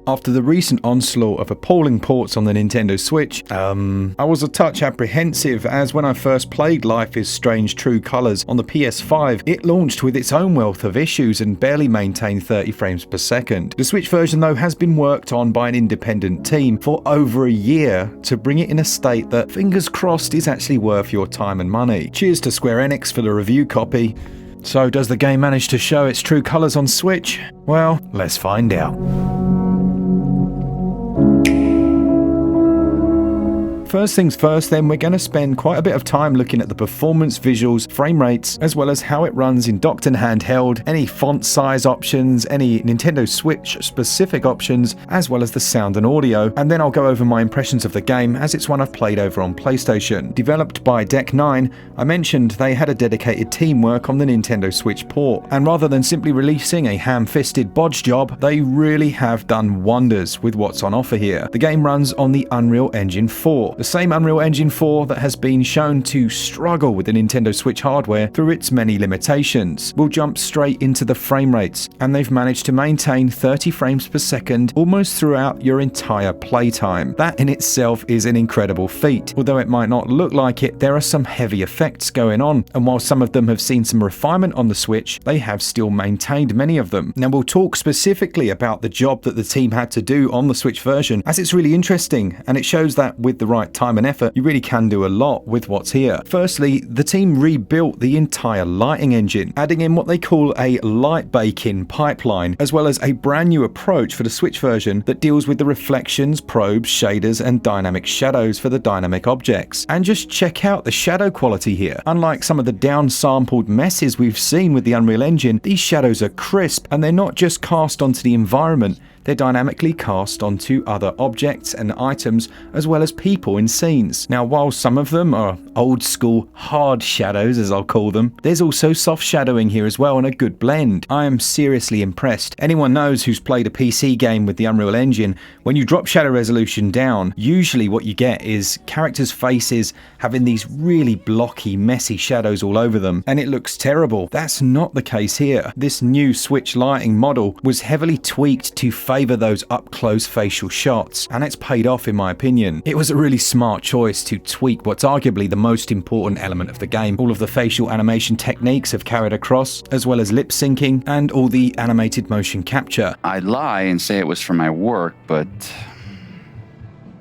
After the recent onslaught of appalling ports on the Nintendo Switch, I was a touch apprehensive, as when I first played Life is Strange True Colors on the PS5, it launched with its own wealth of issues and barely maintained 30 frames per second. The Switch version though has been worked on by an independent team for over a year to bring it in a state that, fingers crossed, is actually worth your time and money. Cheers to Square Enix for the review copy. So does the game manage to show its true colors on Switch? Well, let's find out. First things first then, we're going to spend quite a bit of time looking at the performance, visuals, frame rates, as well as how it runs in docked and handheld, any font size options, any Nintendo Switch specific options, as well as the sound and audio, and then I'll go over my impressions of the game as it's one I've played over on PlayStation. Developed by Deck 9, I mentioned they had a dedicated team work on the Nintendo Switch port, and rather than simply releasing a ham-fisted bodge job, they really have done wonders with what's on offer here. The game runs on the Unreal Engine 4. The same Unreal Engine 4 that has been shown to struggle with the Nintendo Switch hardware through its many limitations. We'll jump straight into the frame rates, and they've managed to maintain 30 frames per second almost throughout your entire playtime. That in itself is an incredible feat. Although it might not look like it, there are some heavy effects going on, and while some of them have seen some refinement on the Switch, they have still maintained many of them. Now we'll talk specifically about the job that the team had to do on the Switch version, as it's really interesting, and it shows that with the right time and effort, you really can do a lot with what's here. Firstly, the team rebuilt the entire lighting engine, adding in what they call a light baking pipeline, as well as a brand new approach for the Switch version that deals with the reflections, probes, shaders, and dynamic shadows for the dynamic objects. And just check out the shadow quality here. Unlike some of the down-sampled messes we've seen with the Unreal Engine, these shadows are crisp, and they're not just cast onto the environment, they're dynamically cast onto other objects and items, as well as people in scenes. Now, while some of them are old school hard shadows, as I'll call them, there's also soft shadowing here as well, and a good blend. I am seriously impressed. Anyone knows who's played a PC game with the Unreal Engine, when you drop shadow resolution down, usually what you get is characters' faces having these really blocky, messy shadows all over them, and it looks terrible. That's not the case here. This new Switch lighting model was heavily tweaked to favour those up-close facial shots, and it's paid off in my opinion. It was a really smart choice to tweak what's arguably the most important element of the game. All of the facial animation techniques have carried across, as well as lip syncing and all the animated motion capture. I'd lie and say it was for my work, but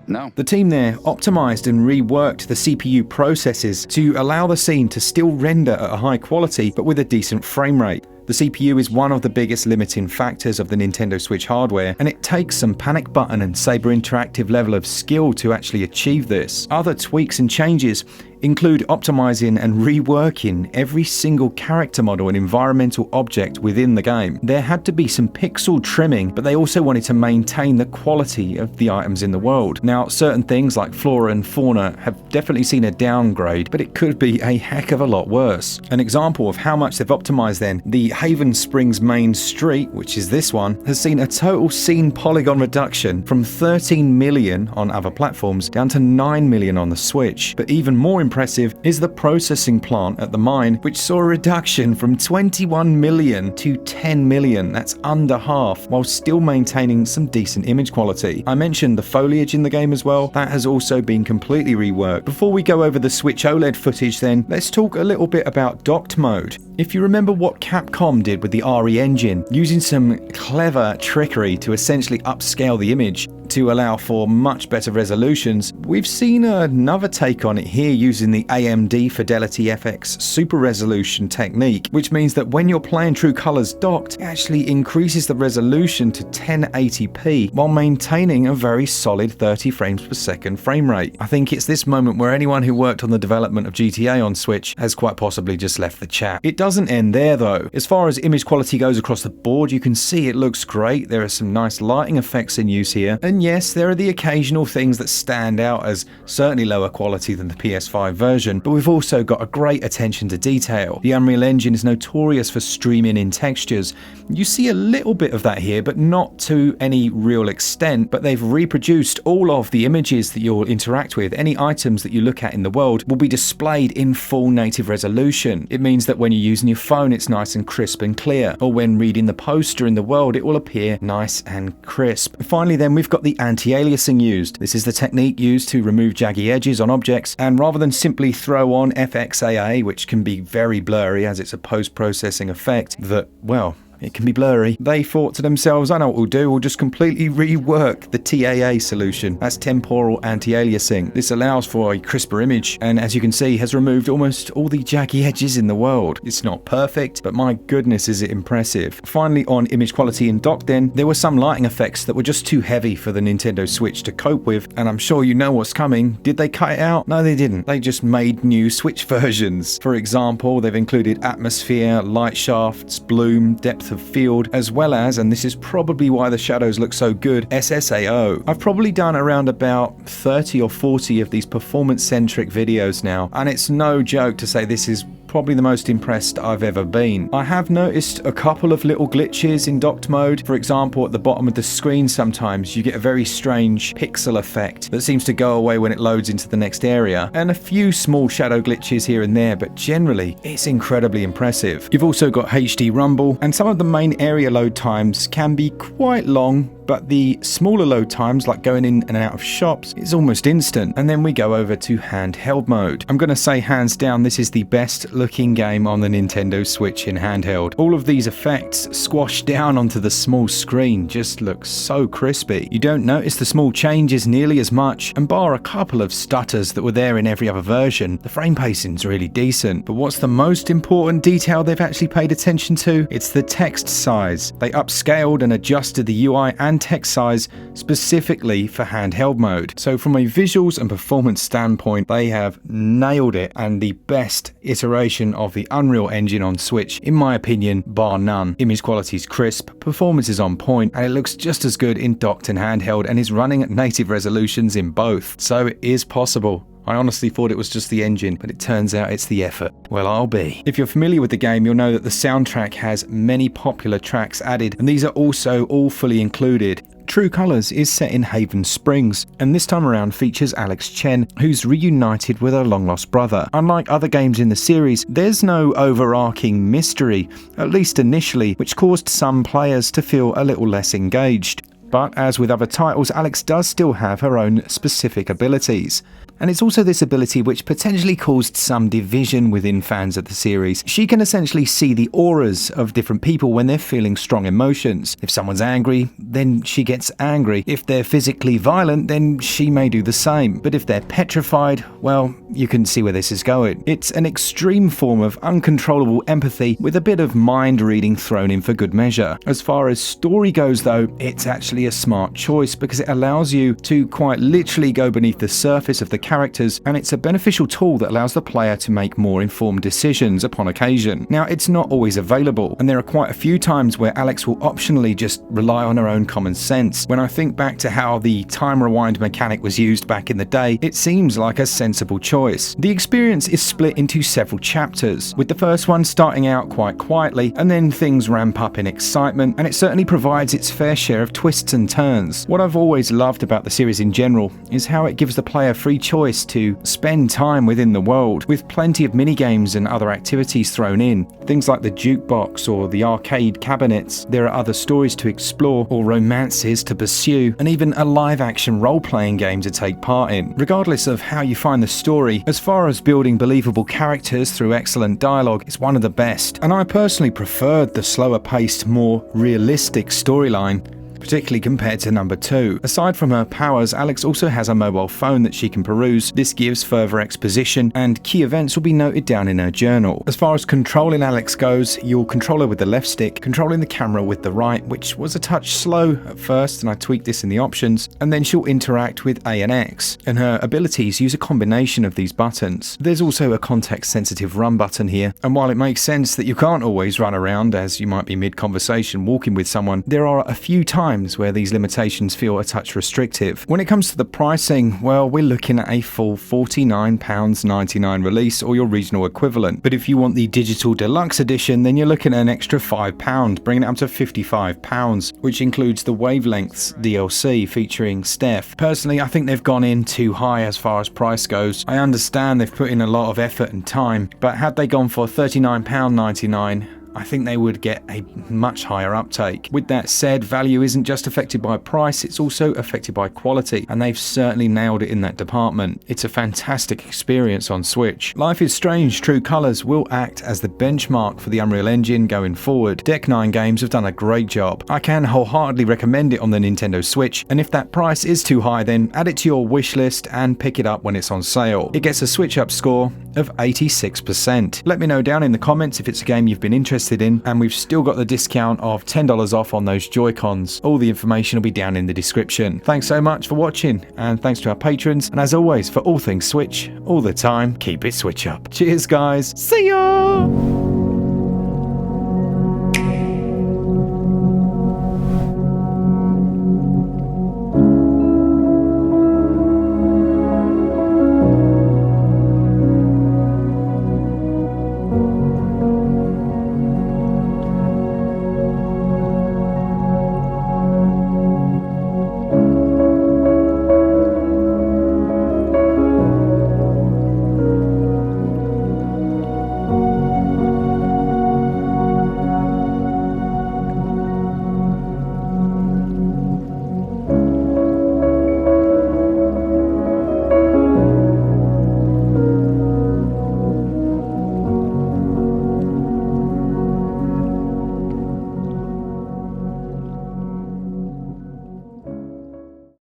no. The team there optimized and reworked the CPU processes to allow the scene to still render at a high quality, but with a decent frame rate. The CPU is one of the biggest limiting factors of the Nintendo Switch hardware, and it takes some panic button and Saber Interactive level of skill to actually achieve this. Other tweaks and changes include optimizing and reworking every single character model and environmental object within the game. There had to be some pixel trimming, but they also wanted to maintain the quality of the items in the world. Now, certain things like flora and fauna have definitely seen a downgrade, but it could be a heck of a lot worse. An example of how much they've optimized then, the Haven Springs main street, which is this one, has seen a total scene polygon reduction from 13 million on other platforms down to 9 million on the Switch. But even more impressive is the processing plant at the mine, which saw a reduction from 21 million to 10 million. That's under half, while still maintaining some decent image quality. I mentioned the foliage in the game as well. That has also been completely reworked. Before we go over the Switch OLED footage then, let's talk a little bit about docked mode. If you remember what Capcom did with the RE engine, using some clever trickery to essentially upscale the image to allow for much better resolutions, we've seen another take on it here using the AMD Fidelity FX Super Resolution technique, which means that when you're playing True Colors docked, it actually increases the resolution to 1080p while maintaining a very solid 30 frames per second frame rate. I think it's this moment where anyone who worked on the development of GTA on Switch has quite possibly just left the chat. It doesn't end there though. As far as image quality goes across the board, you can see it looks great. There are some nice lighting effects in use here, and yes, there are the occasional things that stand out out as certainly lower quality than the PS5 version, but we've also got a great attention to detail. The Unreal Engine is notorious for streaming in textures. You see a little bit of that here, but not to any real extent, but they've reproduced all of the images that you'll interact with. Any items that you look at in the world will be displayed in full native resolution. It means that when you're using your phone, it's nice and crisp and clear, or when reading the poster in the world, it will appear nice and crisp. Finally then, we've got the anti-aliasing used. This is the technique used to remove jaggy edges on objects, and rather than simply throw on FXAA, which can be very blurry as it's a post-processing effect that, well, it can be blurry, they thought to themselves, I know what we'll do, we'll just completely rework the TAA solution. That's temporal anti-aliasing. This allows for a crisper image, and as you can see, has removed almost all the jaggy edges in the world. It's not perfect, but my goodness is it impressive. Finally, on image quality in dock then, there were some lighting effects that were just too heavy for the Nintendo Switch to cope with, and I'm sure you know what's coming. Did they cut it out? No, they didn't. They just made new Switch versions. For example, they've included atmosphere, light shafts, bloom, depth of field, as well as, and this is probably why the shadows look so good, SSAO. I've probably done around about 30 or 40 of these performance-centric videos now, and it's no joke to say this is probably the most impressed I've ever been. I have noticed a couple of little glitches in docked mode. For example, at the bottom of the screen sometimes you get a very strange pixel effect that seems to go away when it loads into the next area, and a few small shadow glitches here and there, but generally it's incredibly impressive. You've also got HD rumble, and some of the main area load times can be quite long, but the smaller load times, like going in and out of shops, is almost instant. And then we go over to handheld mode. I'm going to say hands down this is the best looking game on the Nintendo Switch in handheld. All of these effects squashed down onto the small screen just look so crispy. You don't notice the small changes nearly as much, and bar a couple of stutters that were there in every other version, the frame pacing's really decent. But what's the most important detail they've actually paid attention to? It's the text size. They upscaled and adjusted the UI and text size specifically for handheld mode. So from a visuals and performance standpoint, they have nailed it, and the best iteration of the Unreal Engine on Switch, in my opinion, bar none. Image quality is crisp, performance is on point, and it looks just as good in docked and handheld, and is running at native resolutions in both. So it is possible. I honestly thought it was just the engine, but it turns out it's the effort. Well, I'll be. If you're familiar with the game, you'll know that the soundtrack has many popular tracks added, and these are also all fully included. True Colors is set in Haven Springs, and this time around features Alex Chen, who's reunited with her long-lost brother. Unlike other games in the series, there's no overarching mystery, at least initially, which caused some players to feel a little less engaged. But as with other titles, Alex does still have her own specific abilities. And it's also this ability which potentially caused some division within fans of the series. She can essentially see the auras of different people when they're feeling strong emotions. If someone's angry, then she gets angry. If they're physically violent, then she may do the same. But if they're petrified, well, you can see where this is going. It's an extreme form of uncontrollable empathy with a bit of mind reading thrown in for good measure. As far as story goes though, it's actually a smart choice because it allows you to quite literally go beneath the surface of the characters, and it's a beneficial tool that allows the player to make more informed decisions upon occasion. Now, it's not always available, and there are quite a few times where Alex will optionally just rely on her own common sense. When I think back to how the time rewind mechanic was used back in the day, it seems like a sensible choice. The experience is split into several chapters, with the first one starting out quite quietly, and then things ramp up in excitement, and it certainly provides its fair share of twists and turns. What I've always loved about the series in general is how it gives the player free choice to spend time within the world, with plenty of minigames and other activities thrown in. Things like the jukebox or the arcade cabinets. There are other stories to explore or romances to pursue, and even a live-action role-playing game to take part in. Regardless of how you find the story, as far as building believable characters through excellent dialogue, it's one of the best. And I personally preferred the slower-paced, more realistic storyline, particularly compared to number 2. Aside from her powers, Alex also has a mobile phone that she can peruse. This gives further exposition, and key events will be noted down in her journal. As far as controlling Alex goes, you'll control her with the left stick, controlling the camera with the right, which was a touch slow at first, and I tweaked this in the options, and then she'll interact with A and X, and her abilities use a combination of these buttons. There's also a context-sensitive run button here, and while it makes sense that you can't always run around as you might be mid-conversation walking with someone, there are a few times times where these limitations feel a touch restrictive. When it comes to the pricing, well, we're looking at a full £49.99 release or your regional equivalent. But if you want the digital deluxe edition, then you're looking at an extra £5, bringing it up to £55, which includes the Wavelengths DLC featuring Steph. Personally, I think they've gone in too high as far as price goes. I understand they've put in a lot of effort and time, but had they gone for £39.99, I think they would get a much higher uptake. With that said, value isn't just affected by price, it's also affected by quality, and they've certainly nailed it in that department. It's a fantastic experience on Switch. Life is Strange True Colors will act as the benchmark for the Unreal Engine going forward. Deck 9 Games have done a great job. I can wholeheartedly recommend it on the Nintendo Switch, and if that price is too high, then add it to your wish list and pick it up when it's on sale. It gets a SwitchUp score of 86%. Let me know down in the comments if it's a game you've been interested in, and we've still got the discount of $10 off on those Joy-Cons. All the information will be down in the description. Thanks so much for watching, and thanks to our patrons, and as always, for all things Switch, all the time, keep it Switch up. Cheers guys, see ya!